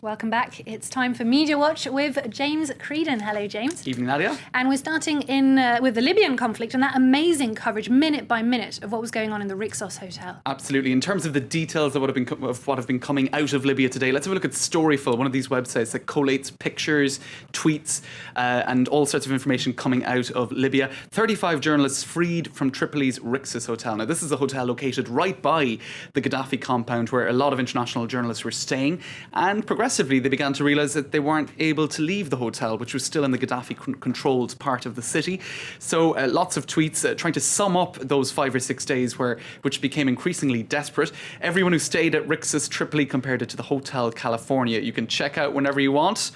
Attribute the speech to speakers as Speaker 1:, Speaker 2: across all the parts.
Speaker 1: Welcome back. It's time for Media Watch with James Creedon. Hello, James.
Speaker 2: Evening, Nadia.
Speaker 1: And we're starting with the Libyan conflict and that amazing coverage, minute by minute, of what was going on in the Rixos Hotel.
Speaker 2: Absolutely. In terms of the details of what have been coming out of Libya today, let's have a look at Storyful, one of these websites that collates pictures, tweets, and all sorts of information coming out of Libya. 35 journalists freed from Tripoli's Rixos Hotel. Now, this is a hotel located right by the Gaddafi compound where a lot of international journalists were staying, and progressively they began to realise that they weren't able to leave the hotel, which was still in the Gaddafi-controlled part of the city. So lots of tweets trying to sum up those 5 or 6 days which became increasingly desperate. Everyone who stayed at Rixos Tripoli compared it to the Hotel California. You can check out whenever you want,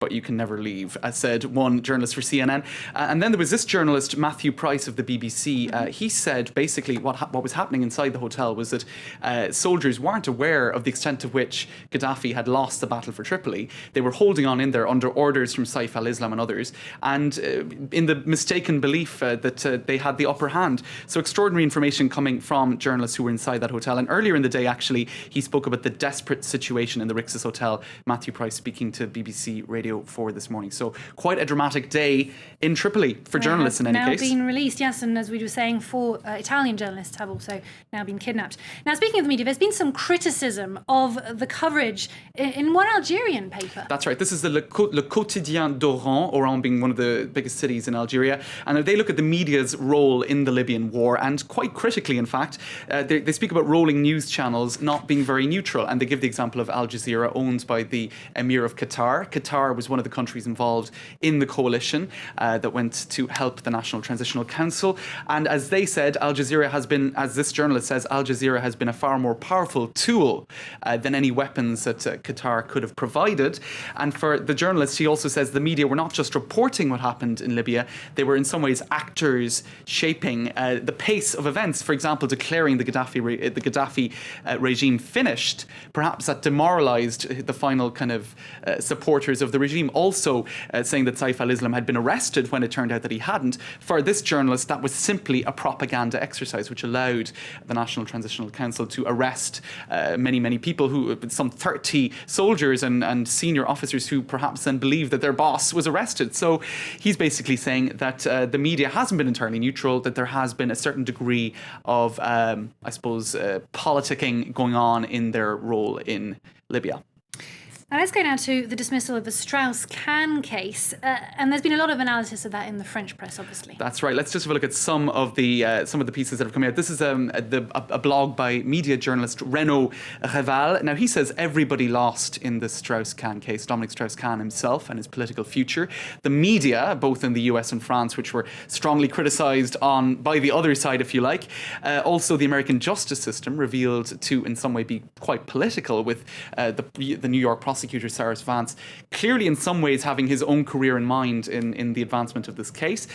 Speaker 2: but you can never leave, as said one journalist for CNN. And then there was this journalist, Matthew Price of the BBC. He said basically what was happening inside the hotel was that soldiers weren't aware of the extent to which Gaddafi had lost the battle for Tripoli. They were holding on in there under orders from Saif al-Islam and others, and in the mistaken belief that they had the upper hand. So extraordinary information coming from journalists who were inside that hotel. And earlier in the day, actually, he spoke about the desperate situation in the Rixos Hotel. Matthew Price speaking to BBC Radio 4 this morning. So quite a dramatic day in Tripoli for journalists in any case.
Speaker 1: Now been released, yes, and as we were saying, 4 Italian journalists have also now been kidnapped. Now, speaking of the media, there's been some criticism of the coverage in one Algerian paper.
Speaker 2: That's right. This is the Le Quotidien d'Oran, Oran being one of the biggest cities in Algeria, and they look at the media's role in the Libyan war, and quite critically, in fact. They speak about rolling news channels not being very neutral, and they give the example of Al Jazeera, owned by the Emir of Qatar. Qatar was one of the countries involved in the coalition that went to help the National Transitional Council. And as they said, Al Jazeera has been, as this journalist says, Al Jazeera has been a far more powerful tool than any weapons that Qatar could have provided. And for the journalist, he also says the media were not just reporting what happened in Libya, they were in some ways actors shaping the pace of events. For example, declaring the Gaddafi regime finished. Perhaps that demoralized the final kind of supporters of the regime. Also saying that Saif al-Islam had been arrested when it turned out that he hadn't. For this journalist, that was simply a propaganda exercise which allowed the National Transitional Council to arrest many people, some 30 soldiers and senior officers who perhaps then believed that their boss was arrested. So he's basically saying that the media hasn't been entirely neutral, that there has been a certain degree of, politicking going on in their role in Libya.
Speaker 1: Now let's go now to the dismissal of the Strauss-Kahn case, and there's been a lot of analysis of that in the French press, obviously.
Speaker 2: That's right. Let's just have a look at some of the pieces that have come out. This is a blog by media journalist Renaud Reval. Now he says everybody lost in the Strauss-Kahn case. Dominic Strauss-Kahn himself and his political future. The media, both in the US and France, which were strongly criticised by the other side, if you like. Also, the American justice system revealed to, in some way, be quite political, with the New York prosecutor Cyrus Vance clearly in some ways having his own career in mind in the advancement of this case.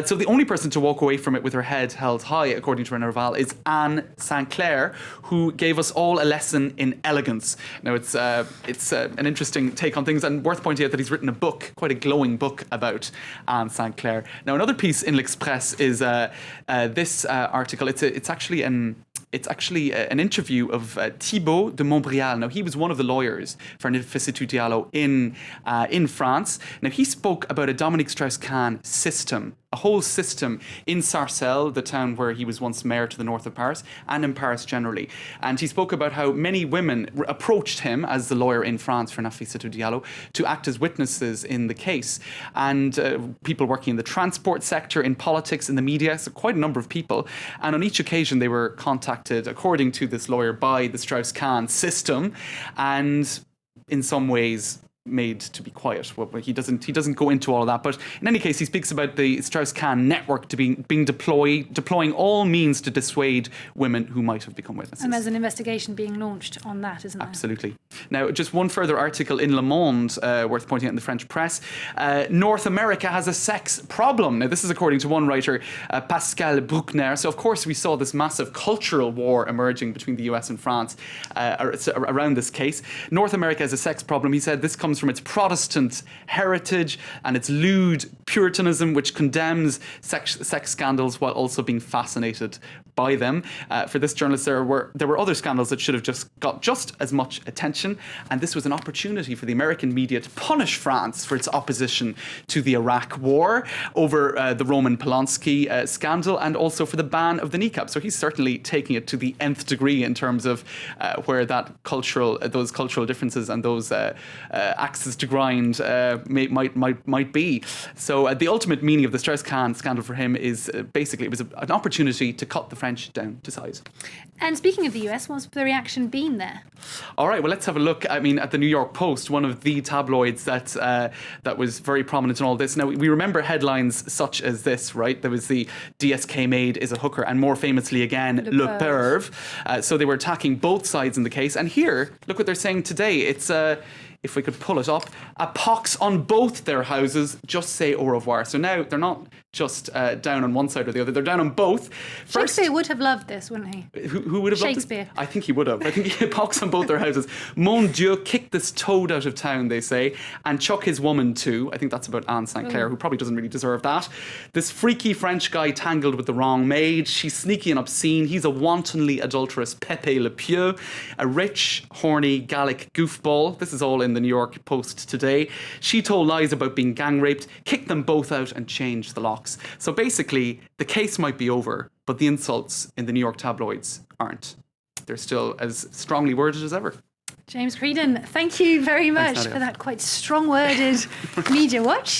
Speaker 2: So the only person to walk away from it with her head held high, according to Renaud Reval, is Anne Sinclair, who gave us all a lesson in elegance. Now it's an interesting take on things, and worth pointing out that he's written a book, quite a glowing book, about Anne Sinclair. Now another piece in L'Express is this article. It's actually an interview of Thibault de Montbrial. Now, he was one of the lawyers for Nafissatou Diallo in France. Now, he spoke about a Dominic Strauss-Kahn system, a whole system in Sarcelles, the town where he was once mayor to the north of Paris, and in Paris generally. And he spoke about how many women approached him as the lawyer in France for Nafissatou Diallo to act as witnesses in the case. And people working in the transport sector, in politics, in the media, so quite a number of people. And on each occasion, they were contacted, according to this lawyer, by the Strauss-Kahn system, and in some ways made to be quiet. Well, he doesn't go into all of that, but in any case, he speaks about the Strauss-Kahn network to being deploying all means to dissuade women who might have become witnesses.
Speaker 1: And there's an investigation being launched on that, isn't there?
Speaker 2: Absolutely. Now, just one further article in Le Monde, worth pointing out in the French press. North America has a sex problem. Now, this is according to one writer, Pascal Bruckner. So, of course, we saw this massive cultural war emerging between the US and France around this case. North America has a sex problem. He said this comes from its Protestant heritage and its lewd Puritanism, which condemns sex scandals while also being fascinated by them. For this journalist, there were other scandals that should have just got just as much attention, and this was an opportunity for the American media to punish France for its opposition to the Iraq War over the Roman Polanski scandal, and also for the ban of the niqab. So he's certainly taking it to the nth degree in terms of where those cultural differences and those axes to grind might be. So the ultimate meaning of the Strauss-Kahn scandal for him is basically it was an opportunity to cut the French down to size.
Speaker 1: And speaking of the US, what's the reaction been there?
Speaker 2: All right, well, let's have a look. I mean, at the New York Post, one of the tabloids that was very prominent in all this. Now, we remember headlines such as this, right? There was the DSK maid is a hooker, and more famously again, Le Perv. So they were attacking both sides in the case. And here, look what they're saying today. It's if we could pull it up, a pox on both their houses, just say au revoir. So now they're not just down on one side or the other, they're down on both.
Speaker 1: Shakespeare would have loved this, wouldn't he?
Speaker 2: Who would have loved
Speaker 1: Shakespeare.
Speaker 2: I think he would have. I think he pox on both their houses. Mon Dieu, kick this toad out of town, they say, and chuck his woman too. I think that's about Anne St. Clair, who probably doesn't really deserve that. This freaky French guy tangled with the wrong maid. She's sneaky and obscene. He's a wantonly adulterous Pepe Le Pew, a rich, horny Gallic goofball. This is all in the New York Post today. She told lies about being gang raped, kicked them both out and changed the locks. So basically, the case might be over, but the insults in the New York tabloids aren't. They're still as strongly worded as ever.
Speaker 1: James Creedon, thank you very much for that quite strong-worded media watch.